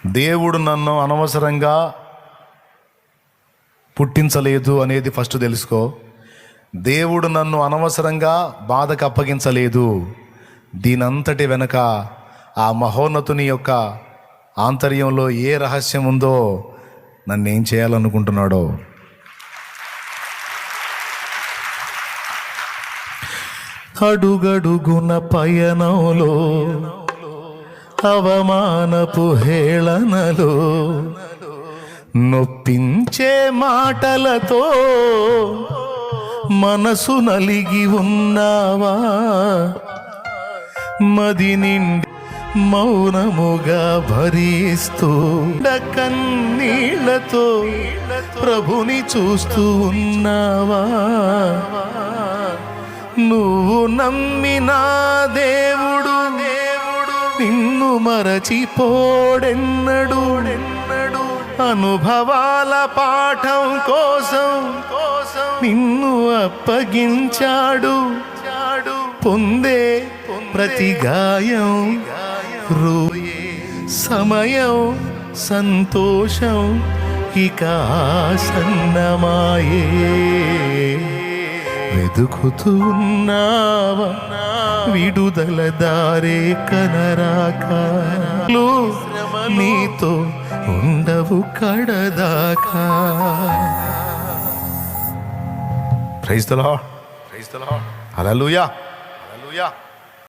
దేవుడు నన్ను అనవసరంగా పుట్టించలేదు అనేది ఫస్ట్ తెలుసుకో. దేవుడు నన్ను అనవసరంగా బాధకు అప్పగించలేదు. దీనంతటి వెనక ఆ మహోన్నతుని యొక్క ఆంతర్యంలో ఏ రహస్యం ఉందో, నన్ను ఏం చేయాలనుకుంటున్నాడో. అడుగడుగున పయనంలో, అవమానపు హేళనలో, నొప్పించే మాటలతో మనసు నలిగి ఉన్నావా? మది నిండి మౌనముగా భరిస్తూ కన్నీళ్లతో ప్రభుని చూస్తూ ఉన్నావా? నువ్వు నమ్మిన దేవుడు నిన్ను మరచిపోడెన్నడు. అనుభవాల పాఠం కోసం నిన్ను అప్పగించాడు. పొందే ప్రతి గాయం సమయం సంతోషం ఇక ఆసన్నమాయే. వెతుకుతూ ఉన్నావా విడుదల దారే కనరాక? నీతో ఉండవు కడదాకా. Praise the Lord. హల్లెలూయా.